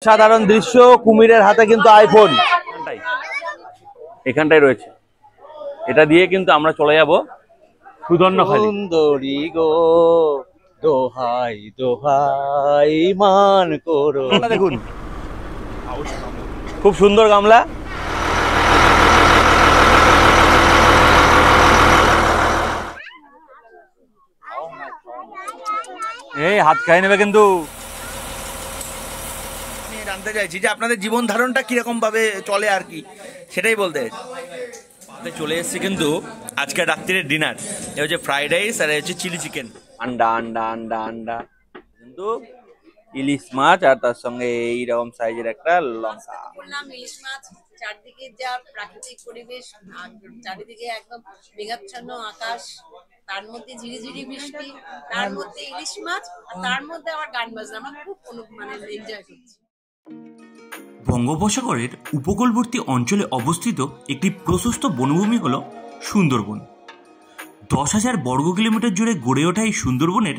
সাধারণ দৃশ্য, কুমিরের হাতে কিন্তু আইফোন এখানটাই রয়েছে। এটা দিয়ে কিন্তু আমরা চলে যাব সুধন্যখালি। সুন্দরী গো দোহাই দোহাই মান করো। দেখুন খুব সুন্দর গামলা। এই হাত খাই নেবে কিন্তু। জানতে চাইছি যে আপনাদের জীবন ধারণটা কিরকম ভাবে চলে আর কি, সেটাই বলতে চলে এসেছি। কিন্তু আজকে রাত্রির ডিনার এ হচ্ছে ফ্রাইড রাইস আর হচ্ছে চিলি চিকেন, আন্ডা আন্ডা আন্ডা আন্ডা, কিন্তু ইলিশ মাছ আর তার সঙ্গে এইরকম সাইজের একটা লঙ্কা। ইলিশ মাছ, চারদিকে যা প্রাকৃতিক পরিবেশ, চারিদিকে একদম মেঘাচ্ছন্ন আকাশ, তার মধ্যে ঝিরিঝিরি বৃষ্টি, তার মধ্যে ইলিশ মাছ, আর তার মধ্যে আবার গান বাজনা। আমরা খুব এনজয় করছি। বঙ্গোপসাগরের উপকূলবর্তী অঞ্চলে অবস্থিত একটি প্রশস্ত বনভূমি হল সুন্দরবন। 10,000 বর্গ কিলোমিটার জুড়ে গড়ে ওঠা এই সুন্দরবনের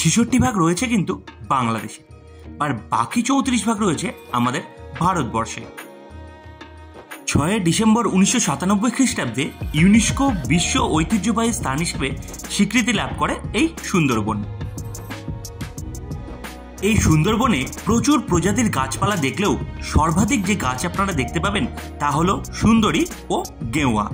66 ভাগ রয়েছে কিন্তু বাংলাদেশে, আর বাকি 34 ভাগ রয়েছে আমাদের ভারতবর্ষে। 6 ডিসেম্বর 1997 খ্রিস্টাব্দে ইউনেস্কো বিশ্ব ঐতিহ্যবাহী স্থান হিসেবে স্বীকৃতি লাভ করে এই সুন্দরবন। এই সুন্দরবনে প্রচুর প্রজাতির গাছপালা দেখলেও সর্বাধিক যে গাছ আপনারা দেখতে পাবেন তা হল সুন্দরী ও গেওয়া।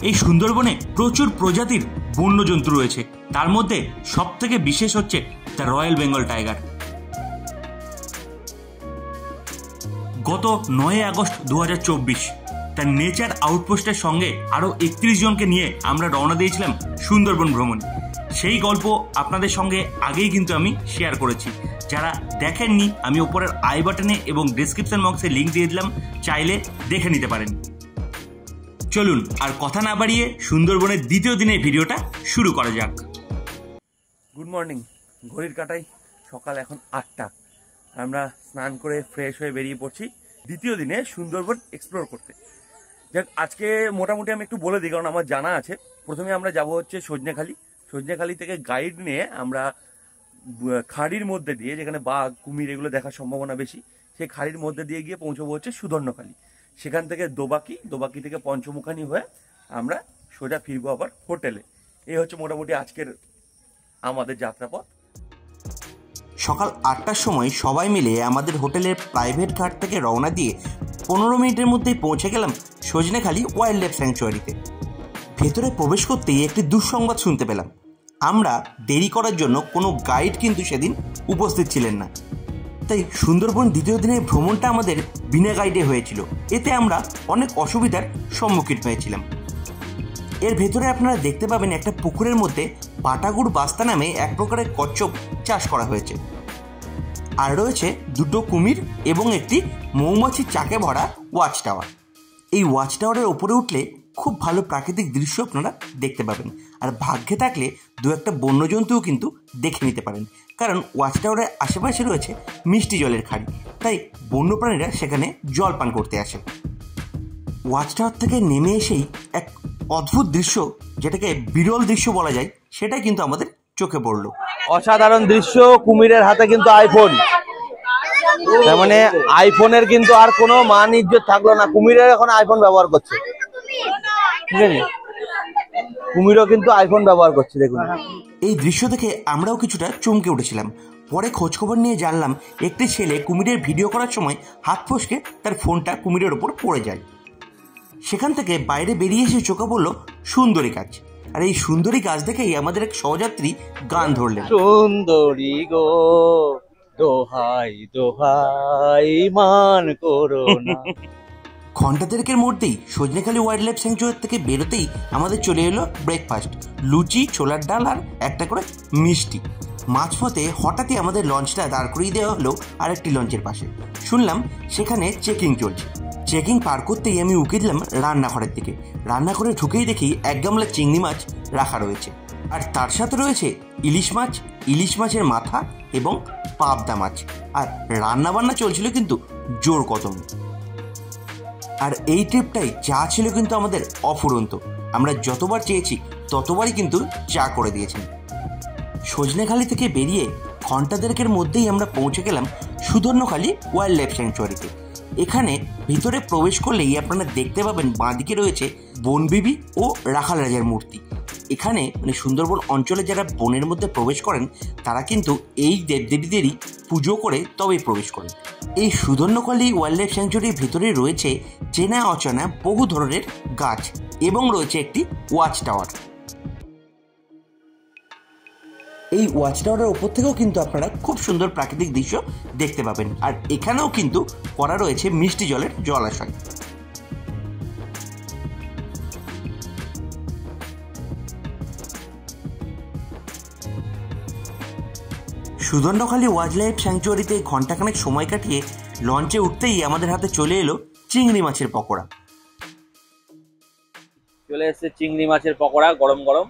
এই সুন্দরবনে প্রচুর প্রজাতির বন্যজন্তু রয়েছে, তার মধ্যে সব থেকে বিশেষ হচ্ছে দ্য রয়্যাল বেঙ্গল টাইগার। গত 9 আগস্ট 2024 তার নেচার আউটপোস্টের সঙ্গে আরও 31 জনকে নিয়ে আমরা রওনা দিয়েছিলাম সুন্দরবন ভ্রমণে। সেই গল্প আপনাদের সঙ্গে আগেই কিন্তু আমি শেয়ার করেছি। যারা দেখেননি আমি ওপরের আই বাটনে এবং ডেসক্রিপশন বক্সে লিঙ্ক দিয়ে দিলাম, চাইলে দেখে নিতে পারেন। চলুন আর কথা না বাড়িয়ে সুন্দরবনের দ্বিতীয় দিনের ভিডিওটা শুরু করা যাক। গুড মর্নিং, ঘড়ির কাঁটায় সকাল এখন 8টা। আমরা স্নান করে ফ্রেশ হয়ে বেরিয়ে পড়ছি দ্বিতীয় দিনে সুন্দরবন এক্সপ্লোর করতে। যাক, আজকে মোটামুটি আমি একটু বলে দিই, কারণ আমার জানা আছে। প্রথমে আমরা যাব হচ্ছে সজনেখালি। সজনেখালি থেকে গাইড নিয়ে আমরা খাড়ির মধ্যে দিয়ে, যেখানে বাঘ কুমির এগুলো দেখার সম্ভাবনা বেশি, সেই খাড়ির মধ্যে দিয়ে গিয়ে পৌঁছবো হচ্ছে সুধন্যখালি। সেখান থেকে দোবাকি থেকে পঞ্চমুখানি হয়ে আমরা সোজা ফিরবো আবার হোটেলে। এই হচ্ছে মোটামুটি আজকের আমাদের যাত্রাপথ। সকাল 8টার সময় সবাই মিলে আমাদের হোটেলের প্রাইভেট কার থেকে রওনা দিয়ে 15 মিনিটের মধ্যেই পৌঁছে গেলাম সজনেখালি ওয়াইল্ড লাইফ স্যাংচুয়ারিতে। ভেতরে প্রবেশ করতেই একটি দুঃসংবাদ শুনতে পেলাম। আমরা দেরি করার জন্য কোনো গাইড কিন্তু সেদিন উপস্থিত ছিলেন না, তাই সুন্দরবন দ্বিতীয় দিনের ভ্রমণটা আমাদের বিনা গাইডে হয়েছিল। এতে আমরা অনেক অসুবিধার সম্মুখীন হয়েছিলাম। এর ভেতরে আপনারা দেখতে পাবেন একটা পুকুরের মধ্যে পাটাগুড় বাস্তা নামে এক প্রকারের কচ্ছপ চাষ করা হয়েছে, আর রয়েছে 2টো কুমির এবং একটি মৌমাছির চাকে ভরা ওয়াচ টাওয়ার। এই ওয়াচ টাওয়ারের ওপরে উঠলে খুব ভালো প্রাকৃতিক দৃশ্য আপনারা দেখতে পাবেন, আর ভাগ্যে থাকলে 2-1টা বন্যজন্তুও কিন্তু দেখে নিতে পারেন, কারণ ওয়াচ টাওয়ারের আশেপাশে রয়েছে মিষ্টি জলের খাড়ি, তাই বন্যপ্রাণীরা সেখানে জল পান করতে আসে। ওয়াচ টাওয়ার থেকে নেমে এসেই এক অদ্ভুত দৃশ্য, যেটাকে বিরল দৃশ্য বলা যায়, সেটাই কিন্তু আমাদের চোখে পড়লো। অসাধারণ দৃশ্য, কুমিরের হাতে কিন্তু আইফোন। তার মানে আইফোনের কিন্তু আর কোনো মান ইজ্জত থাকলো না, কুমিরের এখন আইফোন ব্যবহার করছে। ঠিক আছে, কুমিরও কিন্তু আইফোন ব্যবহার করছে। দেখুন, এই দৃশ্য দেখে আমরাও কিছুটা চমকে উঠেছিলাম। পরে খোঁজখবর নিয়ে জানলাম একটি ছেলে কুমিরের ভিডিও করার সময় হাত ফসকে তার ফোনটা কুমিরের ওপর পড়ে যায়। সেখান থেকে বাইরে বেরিয়ে এসে চোখে পড়ল সুন্দরী গাছ, আর এই সুন্দরী গাছ দেখেই আমাদের এক সহযাত্রী গান ধরলেন, সুন্দরী গো দোহাই দোহাই মান করো না। ঘন্টা দেড়েকের মধ্যেই সজনেখালি ওয়াইল্ড লাইফ স্যাংচুয়ারি থেকে বেরোতেই আমাদের চলে এলো ব্রেকফাস্ট, লুচি, ছোলার ডাল আর একটা করে মিষ্টি। মাঝপথে হঠাৎই আমাদের লঞ্চটা দাঁড় করিয়ে দেওয়া হলো আরেকটি লঞ্চের পাশে। শুনলাম সেখানে চেকিং চলছে। চেকিং পার করতেই আমি উঁকে দিলাম রান্নাঘরের দিকে। রান্নাঘরে ঢুকেই দেখি 1 গামলা চিংড়ি মাছ রাখা রয়েছে, আর তার সাথে রয়েছে ইলিশ মাছের মাথা এবং পাবদা মাছ, আর রান্নাবান্না চলছিল কিন্তু জোর কদম। আর এই ট্রিপটাই চা ছিল কিন্তু আমাদের অফুরন্ত। আমরা যতবার চেয়েছি ততবারই কিন্তু চা করে দিয়েছেন। সজনেখালি থেকে বেরিয়ে ঘন্টা দেড়েকের মধ্যেই আমরা পৌঁছে গেলাম সুধন্যখালী ওয়াইল্ড লাইফ স্যাংচুয়ারিতে। এখানে ভিতরে প্রবেশ করলেই আপনারা দেখতে পাবেন বাঁদিকে রয়েছে বনবিবি ও রাখাল রাজার মূর্তি। এখানে মানে সুন্দরবন অঞ্চলে যারা বনের মধ্যে প্রবেশ করেন তারা কিন্তু এই দেবদেবীদেরই পুজো করে তবেই প্রবেশ করেন। এই সুধন্যখালী ওয়াইল্ড লাইফ স্যাংচুয়ারির ভিতরে রয়েছে চেনা অচেনা বহু ধরনের গাছ এবং রয়েছে একটি ওয়াচ টাওয়ার। এই ওয়াচ টাওয়ারের ওপর থেকেও কিন্তু আপনারা খুব সুন্দর প্রাকৃতিক দৃশ্য দেখতে পাবেন। আর এখানেও কিন্তু করা রয়েছে মিষ্টি জলের জলাশয়। সুধন্যখালী ওয়াইল্ড লাইফ স্যাংচুয়ারিতে ঘন্টাখানেক সময় কাটিয়ে লঞ্চে উঠতেই আমাদের হাতে চলে এলো চিংড়ি মাছের পকোড়া। চলে এসেছে চিংড়ি মাছের পকোড়া গরম গরম।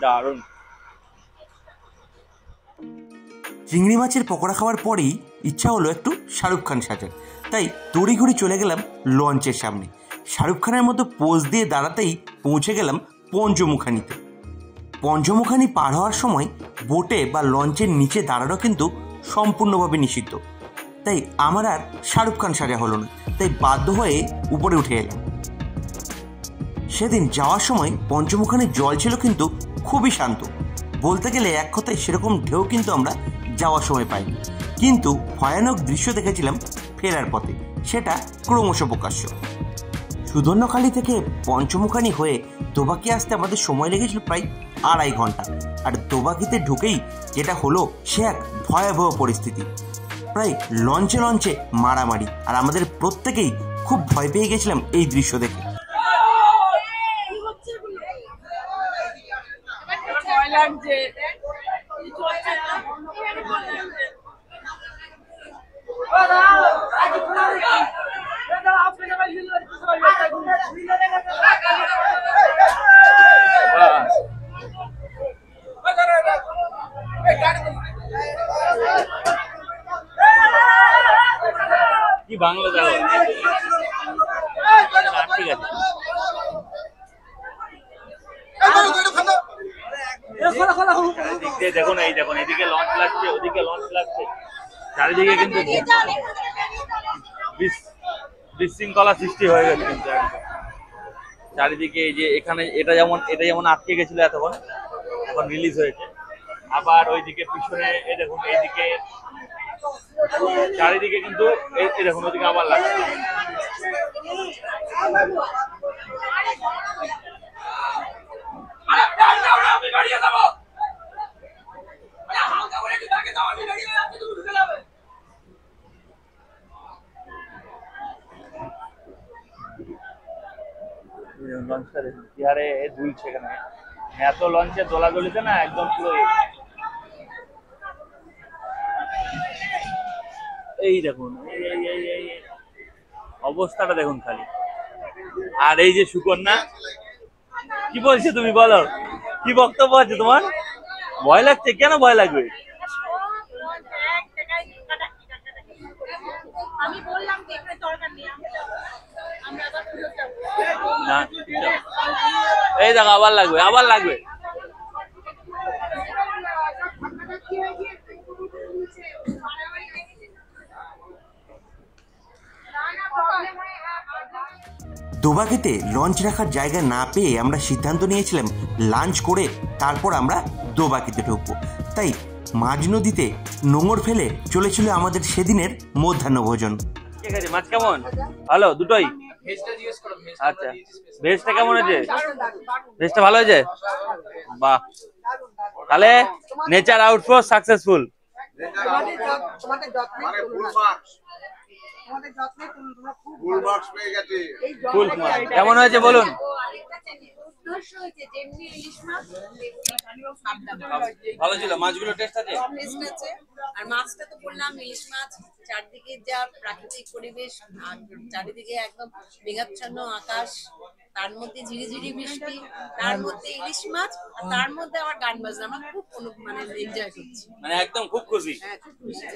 দারুণ। চিংড়ি মাছের পকোড়া খাওয়ার পরেই ইচ্ছা হলো একটু শাহরুখ খান সাজার, তাই তড়িঘড়ি চলে গেলাম লঞ্চের সামনে। শাহরুখ খানের মতো পোজ দিয়ে দাঁড়াতেই পৌঁছে গেলাম পঞ্চমুখানিতে। পঞ্চমুখানি পার হওয়ার সময় বোটে বা লঞ্চের নিচে দাঁড়ানো কিন্তু সম্পূর্ণভাবে নিষিদ্ধ, তাই আমার আর শাহরুখ খান সাজা হলো না, তাই বাধ্য হয়ে উপরে উঠে এলাম। সেদিন যাওয়ার সময় পঞ্চমুখানির জল ছিল কিন্তু খুবই শান্ত, বলতে গেলে এক কথায় সেরকম ঢেউ কিন্তু আমরা যাওয়ার সময় পাইনি, কিন্তু ভয়ানক দৃশ্য দেখেছিলাম ফেরার পথে, সেটা ক্রমশ প্রকাশ্য। সুধন্যখালী থেকে পঞ্চমুখানি হয়ে দোবাকি আসতে আমাদের সময় লেগেছিল প্রায় 2.5 ঘন্টা। আর দোবাকিতে ঢুকেই যেটা হলো সে এক ভয়াবহ পরিস্থিতি, প্রায় লঞ্চে লঞ্চে মারামারি, আর আমাদের প্রত্যেকেই খুব ভয় পেয়ে গেছিলাম এই দৃশ্য দেখে। কি বাংলা যাবো, ঠিক আছে। দেখুন এই দেখুন, এদিকে লঞ্চ লাগছে, ওদিকে লঞ্চ লাগছে, চারিদিকে কিন্তু বিশৃঙ্খলা সৃষ্টি হয়ে গেছে কিন্তু চারিদিকে। এই যে এখানে এটা যেমন আটকে গেছিল এতক্ষণ, এখন রিলিজ হয়েছে। আবার ওইদিকে পিছনে এই দেখুন, এইদিকে চারিদিকে কিন্তু এই দেখুন, ওদিকে আবার লাগছে। লঞ্চটা দেখুন কি হারে দুলছে, এখানে এত লঞ্চের দোলাদলিতে না একদম পুরো। এই দেখুন এই অবস্থাটা দেখুন খালি। আর এই যে সুকন্যা কি বলছে, তুমি বলো কি বক্তব্য আছে তোমার? ভয় লাগছে? কেন ভয় লাগবে? না এই দেখো আবার লাগবে, আবার লাগবে। দোবাকিতে লঞ্চ রাখার জায়গা না পেয়ে আমরা সিদ্ধান্ত নিয়েছিলাম লাঞ্চ করে তারপর আমরা দোবাকিতে ঢুকবো, তাই মাঝ নদীতে নোঙর ফেলে চলেছিল আমাদের সেদিনের মধ্যাহ্ন ভোজন। ঠিক আছে, মাছ কেমন? ভালো দুটোই? আচ্ছা, ভেজটা কেমন হয়েছে? ভেজটা ভালো হয়েছে? বাহ, তাহলে নেচার আউটপোস্ট সাকসেসফুল। কেমন হয়েছে বলুন? ভালো ছিল, মাছগুলো টেস্ট আছে। আর মাছটা তো বললাম ইলিশ মাছ, চারদিকে যা প্রাকৃতিক পরিবেশ, চারিদিকে একদম মেঘাচ্ছন্ন আকাশ, তার মধ্যে ঝিরিঝিরি বৃষ্টি, তার মধ্যে ইলিশ মাছ, আর তার মধ্যে আবার গান বাজনা। আমরা খুব মানে এনজয় করছি, মানে একদম খুব খুশি। হ্যাঁ খুব খুশি।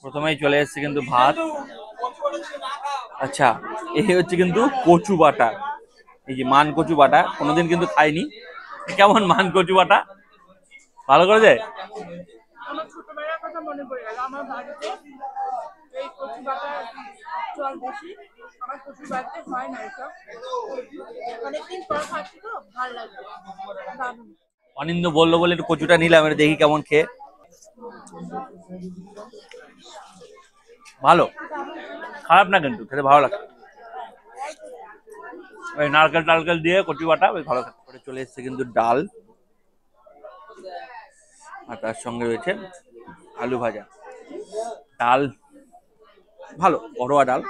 প্রথমেই চলে এসেছে কিন্তু ভাত। আচ্ছা, এই হচ্ছে কিন্তু কচু বাটা, এই যে মান কচু বাটা, কোনোদিন কিন্তু খাইনি। কেমন মান কচু বাটা? ভালো করে যায়? আমার ছোটবেলার কথা মনে পড়ে গেল। আমার বাড়িতে এই কচু বাটার চল বেশি, আমার কচুর বাড়িতে হয় না এসব। অনেকদিন পর খাচ্ছি তো ভালো লাগছে, দারুণ। অনিন্দ বললো বলে একটু কচুটা নিলাম, এটা দেখি কেমন খেয়ে। ভালো, খারাপ না কিন্তু, খেতে ভালো লাগে। ওই নারকেল টারকেল দিয়ে কচু বাটা ওই ভালো করে। চলে এসছে কিন্তু ডাল, আর তার সঙ্গে রয়েছে আলু ভাজা। ডাল ভালো, ঘরোয়া ডাল।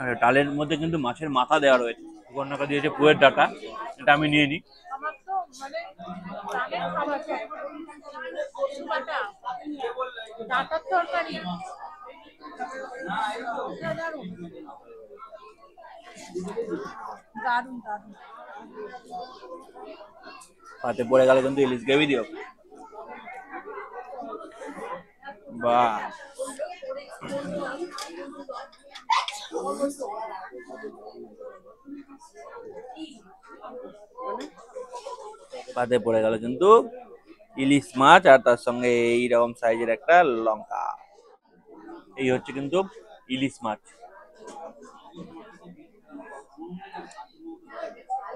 আর ডালের মধ্যে কিন্তু মাছের মাথা দেওয়া রয়েছে, সুকন্যাকা দিয়েছে পুয়ের ডাটা, এটা আমি নিয়ে নিই। আমার তো মানে ডালের খাবার চাই, কচু বাটা, ডাটার তরকারি, দারুণ দারুণ দারুণ। হাতে পড়ে গেল কিন্তু ইলিশ গ্রেভি দিও, বাহ। পাতে পড়ে গেল কিন্তু ইলিশ মাছ, আর তার সঙ্গে এইরকম সাইজের একটা লঙ্কা। এই হচ্ছে কিন্তু ইলিশ মাছ।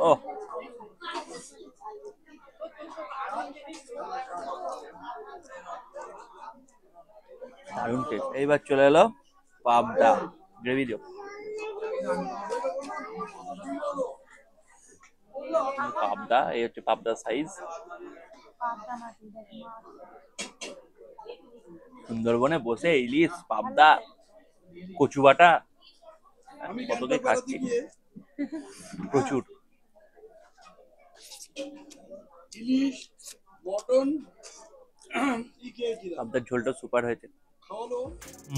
ও দারুণ টেস্ট। এইবার চলে এলো পাবদা গ্রেভি দিও। পাবদা, এই হচ্ছে পাবদা সাইজ। সুন্দরবনে বসে ইলিশ, পাবদা, কচু বাটা, কতকে খাচ্ছি, প্রচুর। পাবদার ঝোলটা সুপার হয়েছে।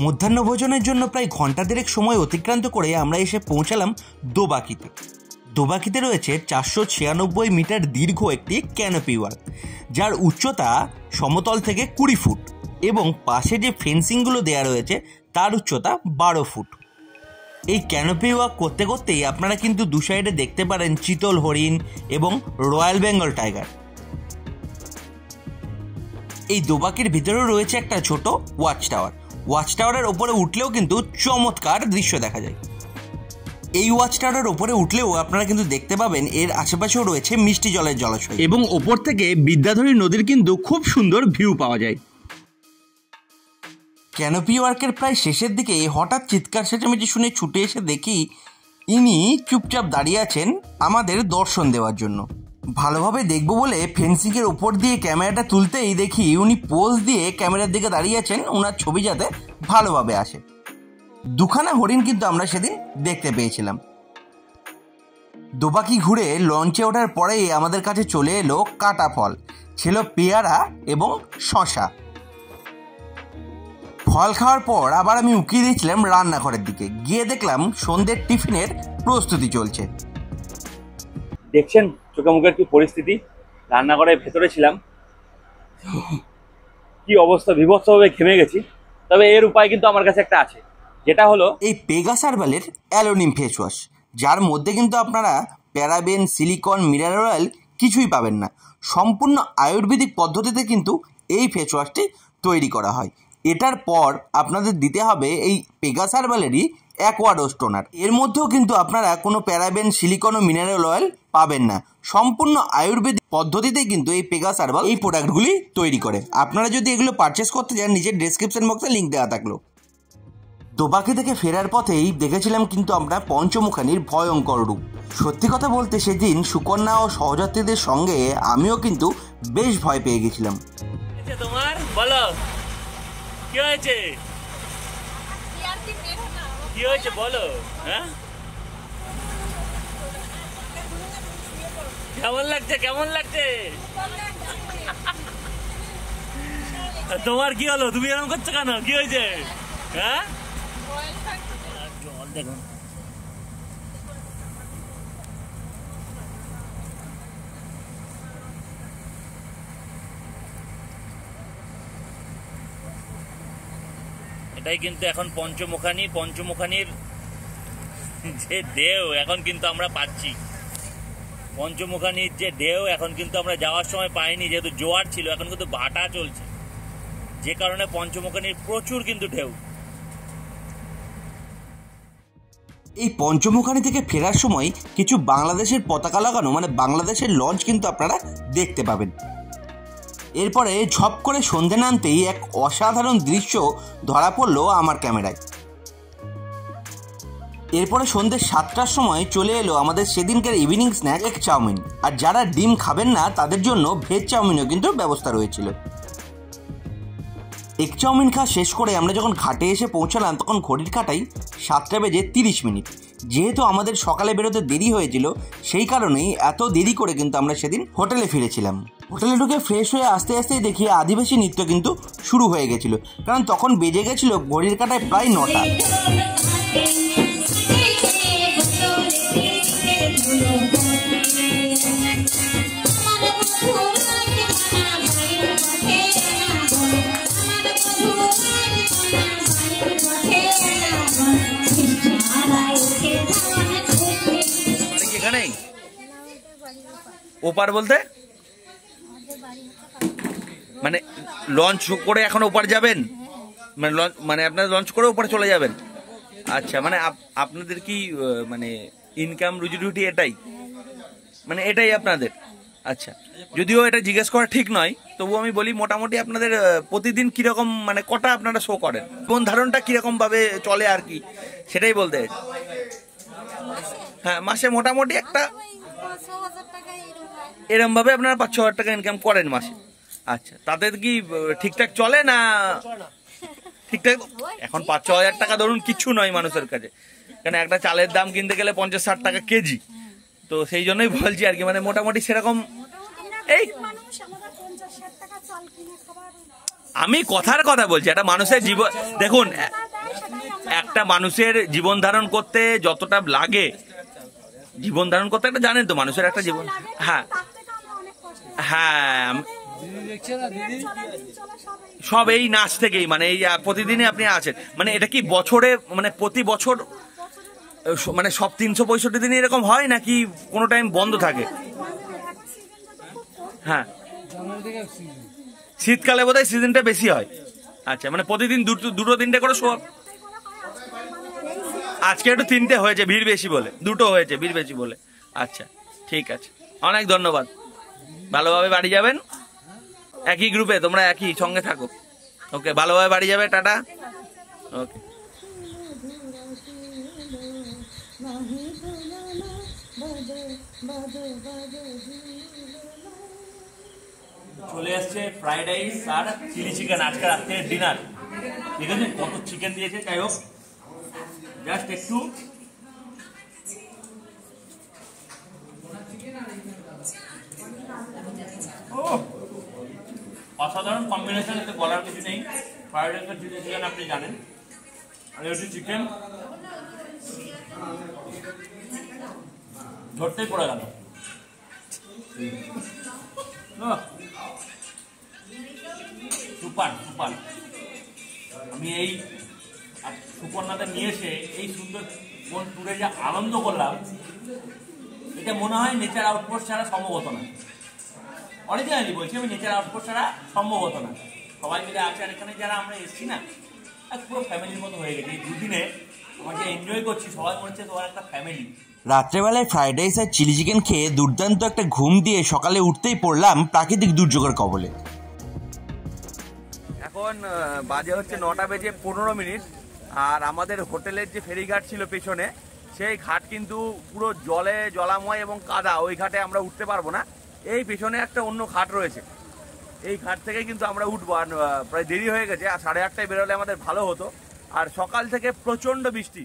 মধ্যাহ্ন ভোজনের জন্য প্রায় ঘন্টা দেড়েক সময় অতিক্রান্ত করে আমরা এসে পৌঁছালাম দোবাকিতে। দোবাকিতে রয়েছে 496 মিটার দীর্ঘ একটি ক্যানোপি ওয়াক, যার উচ্চতা সমতল থেকে 20 ফুট এবং পাশে যে ফেন্সিংগুলো দেওয়া রয়েছে তার উচ্চতা 12 ফুট। এই ক্যানোপি ওয়াক করতে করতেই আপনারা কিন্তু দু সাইডে দেখতে পারেন চিতল হরিণ এবং রয়্যাল বেঙ্গল টাইগার। এই দোবাকির ভিতরেও রয়েছে একটা ছোট ওয়াচ টাওয়ার। ওয়াচ টাওয়ারের ওপরে উঠলেও কিন্তু চমৎকার দৃশ্য দেখা যায়। এই ওয়াচ টাওয়ারের ওপরে উঠলেও আপনারা কিন্তু দেখতে পাবেন এর আশেপাশেও রয়েছে মিষ্টি জলের জলাশয় এবং ওপর থেকে বিদ্যাধরী নদীর কিন্তু খুব সুন্দর ভিউ পাওয়া যায়। ক্যানোপি ওয়ার্কের প্রায় শেষের দিকে হঠাৎ চিৎকার চেঁচামেচি শুনে ছুটে এসে দেখি ইনি চুপচাপ দাঁড়িয়ে আছেন আমাদের দর্শন দেওয়ার জন্য। ভালোভাবে দেখবো বলে ফেন্সিংয়ের ওপর দিয়ে ক্যামেরাটা তুলতেই দেখি উনি পোজ দিয়ে ক্যামেরার দিকে দাঁড়িয়ে আছেন, ওনার ছবি যাতে ভালোভাবে আসে। দুখানা হরিণ কিন্তু আমরা সেদিন দেখতে পেয়েছিলাম। দোবাকি ঘুরে লঞ্চে ওঠার পরেই আমাদের কাছে চলে এলো কাটা ফল, ছিল পেয়ারা এবং শশা। ফল খাওয়ার পর আবার আমি উকিয়ে দিয়েছিলাম রান্নাঘরের দিকে, গিয়ে দেখলাম সন্ধ্যের টিফিনের প্রস্তুতি চলছে। দেখছেন চোখে মুখের কি পরিস্থিতি, রান্নাঘরের ভেতরে ছিলাম, কি অবস্থা, বিভৎসভাবে ঘেমে গেছি। তবে এর উপায় কিন্তু আমার কাছে একটা আছে, যেটা হলো এই পেগাস হার্বালের অ্যালোনিম ফেস ওয়াশ, যার মধ্যে কিন্তু আপনারা প্যারাবেন, সিলিকন, মিনারেল অয়েল কিছুই পাবেন না। সম্পূর্ণ আয়ুর্বেদিক পদ্ধতিতে কিন্তু এই ফেস ওয়াশটি তৈরি করা হয়। এটার পর আপনাদের দিতে হবে এই পেগাস হার্বালেরই অ্যাকোয়াডোজ টোনার। এর মধ্যেও কিন্তু আপনারা কোনো প্যারাবেন, সিলিকন ও মিনারেল অয়েল পাবেন না। সম্পূর্ণ আয়ুর্বেদিক পদ্ধতিতেই কিন্তু এই পেগাস হার্বাল এই প্রোডাক্টগুলি তৈরি করে। আপনারা যদি এগুলো পারচেস করতে চান, নিচের ডেসক্রিপশন বক্সে লিঙ্ক দেওয়া থাকলো। দোবাকি থেকে ফেরার পথেই দেখেছিলাম কিন্তু আমরা পঞ্চমুখানির ভয়ঙ্কর রূপ। সত্যি কথা বলতে সেদিন সুকন্যা ও সহযাত্রীদের সঙ্গে আমিও কিন্তু বেশ ভয় পেয়ে গেছিলাম। তোমার বলো কি হয়েছে, কি হয়েছে বলো, হ্যাঁ কেমন লাগছে, কেমন লাগছে তোমার? কি হলো, তুমি এরকম করছো কেন, কি হয়েছে? হ্যাঁ জল দেখুন, এটাই কিন্তু এখন পঞ্চমুখানির যে ঢেউ এখন কিন্তু আমরা পাচ্ছি। পঞ্চমুখানির যে ঢেউ এখন কিন্তু আমরা যাওয়ার সময় পাইনি, যেহেতু জোয়ার ছিল, এখন কিন্তু ভাটা চলছে, যে কারণে পঞ্চমুখানির প্রচুর কিন্তু ঢেউ। এই পঞ্চমুখানি থেকে ফেরার সময় কিছু বাংলাদেশের পতাকা লাগানো মানে বাংলাদেশের লঞ্চ কিন্তু আপনারা দেখতে পাবেন। এরপরে ঝপ করে সন্ধে নামতেই এক অসাধারণ দৃশ্য ধরা পড়লো আমার ক্যামেরায়। এরপরে সন্ধ্যে 7টার সময় চলে এলো আমাদের সেদিনকার ইভিনিং স্ন্যাক এগ চাউমিন, আর যারা ডিম খাবেন না তাদের জন্য ভেজ চাউমিনও কিন্তু ব্যবস্থা রয়েছিল। এগ চাউমিন খাওয়া শেষ করে আমরা যখন ঘাটে এসে পৌঁছালাম তখন ঘড়ির কাঁটায় 7:30। যেহেতু আমাদের সকালে বেরোতে দেরি হয়েছিল সেই কারণেই এত দেরি করে কিন্তু আমরা সেদিন হোটেলে ফিরেছিলাম। হোটেলে ঢুকে ফ্রেশ হয়ে আস্তে আস্তেই দেখি আদিবাসী নৃত্য কিন্তু শুরু হয়ে গেছিল, কারণ তখন বেজে গেছিল ঘড়ির কাঁটায় প্রায় 9টা। এখানেই ওপার বলতে মানে লঞ্চ করে এখন ওপার যাবেন, মানে আপনারা লঞ্চ করে ওপারে চলে যাবেন? আচ্ছা, মানে আপনাদের কি মানে ইনকাম রুজি রুটি এটাই, মানে এটাই আপনাদের? আচ্ছা, যদিও এটা জিজ্ঞেস করা ঠিক নয়, তবু আমি বলি মোটামুটি আপনাদের প্রতিদিন কিরকম মানে কটা আপনারা শো করেন, কোন ধারণটা কিরকম ভাবে চলে আর কি সেটাই বলতে। হ্যাঁ, মাসে মোটামুটি একটা এরম ভাবে আপনারা 5-6 হাজার টাকা ইনকাম করেন মাসে। আচ্ছা, তাদের কি ঠিকঠাক চলে না? ঠিকঠাক এখন 5-6 হাজার টাকা ধরুন কিছু নয় মানুষের কাছে, কারণ একটা চালের দাম কিনতে গেলে 50-60 টাকা কেজি, তো সেই জন্যই বলছি আর কি, মানে মোটামুটি সেরকম। এই আমি কথার কথা বলছি, একটা মানুষের জীবন দেখুন, একটা মানুষের জীবন ধারণ করতে যতটা লাগে, জীবন ধারণ করতে একটা জানেন তো মানুষের একটা জীবন, হ্যাঁ হ্যাঁ, সব এই নাচ থেকেই, মানে এই প্রতিদিনই আপনি আছেন, মানে এটা কি বছরে মানে প্রতি বছর মানে সব 365 দিন এরকম হয় নাকি কোনো টাইম বন্ধ থাকে? হ্যাঁ, শীতকালে বোধহয় সিজনটা বেশি হয়। আচ্ছা, মানে প্রতিদিন দুটো 3টে করে শো। আজকে একটু 3টে হয়েছে ভিড় বেশি বলে, 2টো হয়েছে ভিড় বেশি বলে। আচ্ছা, ঠিক আছে, অনেক ধন্যবাদ। ভালোভাবে বাড়ি যাবেন, একই গ্রুপে তোমরা একই সঙ্গে থাকো। ওকে, ভালোভাবে বাড়ি যাবে, টাটা। ওকে, চলে আসছে ফ্রাইড রাইস আর চিলি চিকেন, আজকে রাত্রে ডিনার। ঠিক আছে, কত চিকেন দিয়েছে, যাই হোক জাস্ট একটু অসাধারণ কম্বিনেশন, এতে বলার কিছু নেই। ফ্রাইড রাইস আর চিলি চিকেন আপনি জানেন, আর একটু চিকেন ধরতেই পড়ে গেল। Super super. আমি এই সুপর্ণাতে নিয়ে এসে এই সুন্দর কোন ট্যুরে যে আনন্দ করলাম, এটা মনে হয় নেচার আউটপোস্ট ছাড়া সম্ভব হতো না। অরিজিনালি বলছি, আমি নেচার আউটপোস্ট ছাড়া সম্ভব হতো না। সবাই মিলে আছে, আর এখানে যারা আমরা এসছি না, পুরো ফ্যামিলির মতো হয়ে গেছে। এই দুদিনে আমরা যে এনজয় করছি, সবাই মনে হচ্ছে তোমার একটা ফ্যামিলি। রাত্রেবেলায় ফ্রাইড রাইস আর চিলি চিকেন খেয়ে দুর্দান্ত একটা ঘুম দিয়ে সকালে উঠতেই পড়লাম প্রাকৃতিক দুর্যোগের কবলে। এখন বাজে হচ্ছে 9:15, আর আমাদের হোটেলের যে ফেরিঘাট ছিল পেছনে, সেই ঘাট কিন্তু পুরো জলে জলাময় এবং কাদা, ওই ঘাটে আমরা উঠতে পারবো না। এই পেছনে একটা অন্য ঘাট রয়েছে, এই ঘাট থেকে কিন্তু আমরা উঠবো। আর প্রায় দেরি হয়ে গেছে, আর 8:30টায় বেরোলে আমাদের ভালো হতো। আর সকাল থেকে প্রচণ্ড বৃষ্টি।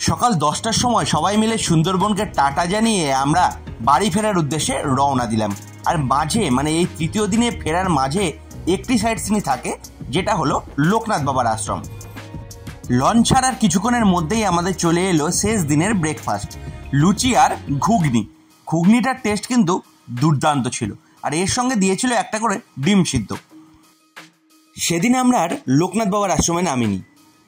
সকাল 10টার সময় সবাই মিলে সুন্দরবনকে টাটা জানিয়ে আমরা বাড়ি ফেরার উদ্দেশ্যে রওনা দিলাম। আর মাঝে মানে এই তৃতীয় দিনে ফেরার মাঝে একটি সাইড সিনই থাকে, যেটা হলো লোকনাথ বাবার আশ্রম। লঞ্চ ছাড়ার কিছুক্ষণের মধ্যেই আমাদের চলে এলো শেষ দিনের ব্রেকফাস্ট, লুচি আর ঘুগনি। ঘুগনিটার টেস্ট কিন্তু দুর্দান্ত ছিল, আর এর সঙ্গে দিয়েছিল একটা করে ডিম সিদ্ধ। সেদিন আমরা আর লোকনাথ বাবার আশ্রমে নামিনি,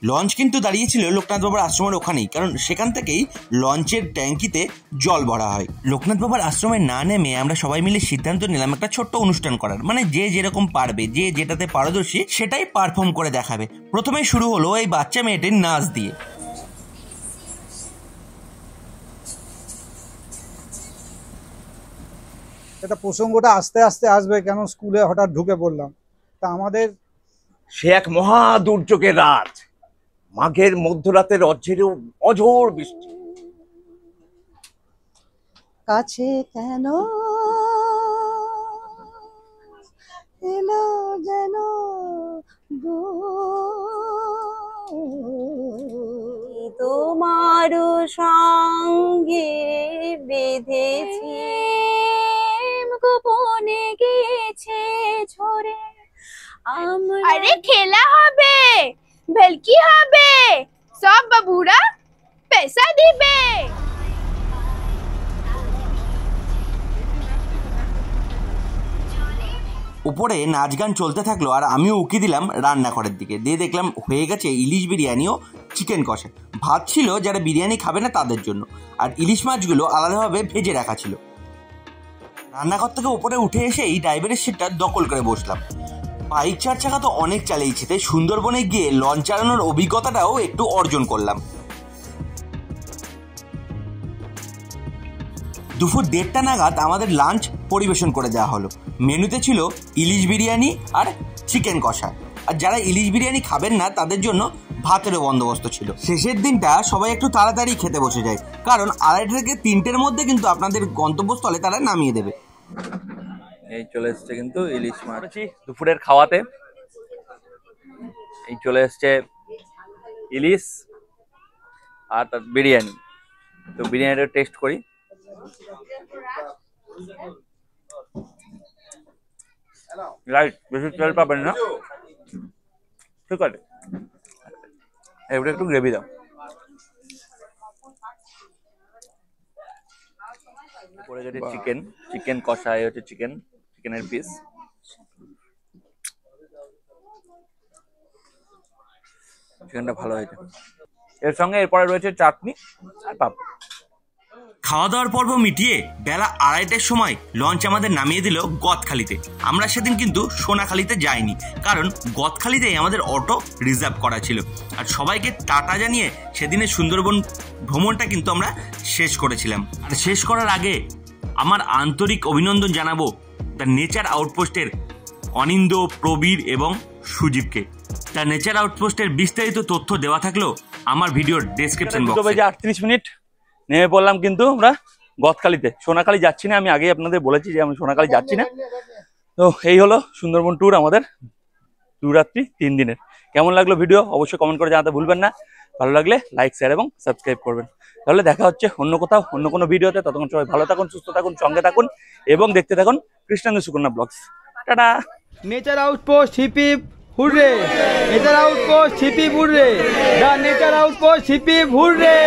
লঞ্চ কিন্তু দাঁড়িয়েছিল লোকনাথ বাবার আশ্রমের ওখানেই, কারণ সেখান থেকেই লঞ্চের ট্যাঙ্কিতে জল ভরা হয়। লোকনাথ বাবার আশ্রমে না নেমে আমরা সবাই মিলে সিদ্ধান্ত নিলাম একটা ছোট্ট অনুষ্ঠান করার, মানে যে যেরকম পারবে, যে যেটাতে পারদর্শী সেটাই পারফর্ম করে দেখাবে। প্রথমে শুরু হলো এই বাচ্চা মেয়েটির নাচ দিয়ে। এটা প্রসঙ্গটা আস্তে আস্তে আসবে, কেন স্কুলে হঠাৎ ঢুকে পড়লাম। তা আমাদের সে এক মহা দুর্যোগের রাত, মাঘের মধ্যরাতের অঝোর বৃষ্টি। কাছে কেন এলো যেন তোমার সঙ্গে বেঁধেছি গোপনে গেছে ঝরে। আরে খেলা হবে, ভেলকি হবে, সব বাবুরা পয়সা দিবে। উপরে নাচ গান চলতে থাকলো, আর আমিও উকি দিলাম রান্নাঘরের দিকে। দিয়ে দেখলাম হয়ে গেছে ইলিশ বিরিয়ানি ও চিকেন কষা। ভাত ছিল যারা বিরিয়ানি খাবে না তাদের জন্য, আর ইলিশ মাছগুলো আলাদাভাবে ভেজে রাখা ছিল। রান্নাঘর থেকে উপরে উঠে এসে এই ড্রাইভারের সিটটা দখল করে বসলাম। বাইক 4 চাকা তো অনেক চালিয়েছি, তাই সুন্দরবনে গিয়ে লঞ্চ চালানোর অভিজ্ঞতাটাও একটু অর্জন করলাম। দুপুর 1:30 নাগাদ আমাদের লাঞ্চ পরিবেশন করে দেওয়া হলো। মেনুতে ছিল ইলিশ বিরিয়ানি আর চিকেন কষা, আর যারা ইলিশ বিরিয়ানি খাবেন না তাদের জন্য ভাতেরও বন্দোবস্ত ছিল। শেষের দিনটা সবাই একটু তাড়াতাড়ি খেতে বসে যায়, কারণ 2:30 থেকে 3টের মধ্যে কিন্তু আপনাদের গন্তব্যস্থলে তারা নামিয়ে দেবে। এই চলে এসছে কিন্তু ইলিশ মাছ দুপুরের খাওয়াতে। এই চলে এসছে ইলিশ আর তার বিরিয়ানি। তো বিরিয়ানিটা টেস্ট করি। রাইট, বেশি তেল পাবেন না, ঠিক আছে। এবারে একটু গ্রেভি দাও। পরে গেছে চিকেন, চিকেন কষা। এই হচ্ছে চিকেনের পিস। চিকেনটা ভালো হয়েছে। এর সঙ্গে এরপরে রয়েছে চাটনি আর পাপড়। খাওয়া দাওয়ার পর্ব মিটিয়ে বেলা 2:30টার সময় লঞ্চ আমাদের নামিয়ে দিল গদখালিতে। আমরা সেদিন কিন্তু সোনাখালিতে যাইনি, কারণ গদখালিতেই আমাদের অটো রিজার্ভ করা ছিল। আর সবাইকে টাটা জানিয়ে সেদিনের সুন্দরবন ভ্রমণটা কিন্তু আমরা শেষ করেছিলাম। আর শেষ করার আগে আমার আন্তরিক অভিনন্দন জানাবো দ্য নেচার আউটপোস্টের অনিন্দ, প্রবীর এবং সুজিবকে। দ্য নেচার আউটপোস্টের বিস্তারিত তথ্য দেওয়া থাকলেও আমার ভিডিওর ডেসক্রিপশন বক্সে। 38 মিনিট নেমে পড়লাম কিন্তু আমরা গদখালিতে। সোনাখালি যাচ্ছি না, আমি আগেই আপনাদের বলেছি যে আমি সোনাখালি যাচ্ছি না। তো এই হলো সুন্দরবন ট্যুর আমাদের 2 রাত্রি 3 দিনের। কেমন লাগলো ভিডিও অবশ্যই কমেন্ট করে জানাতে ভুলবেন না। ভালো লাগলে লাইক, শেয়ার এবং সাবস্ক্রাইব করবেন। তাহলে দেখা হচ্ছে অন্য কোথাও অন্য কোনো ভিডিওতে। ততক্ষণ সবাই ভালো থাকুন, সুস্থ থাকুন, সঙ্গে থাকুন এবং দেখতে থাকুন Krishnendu Sukanya blogs. Tata. Nature outpost hip hip hooray, nature outpost hip hip hooray, the nature outpost hip hip hurray.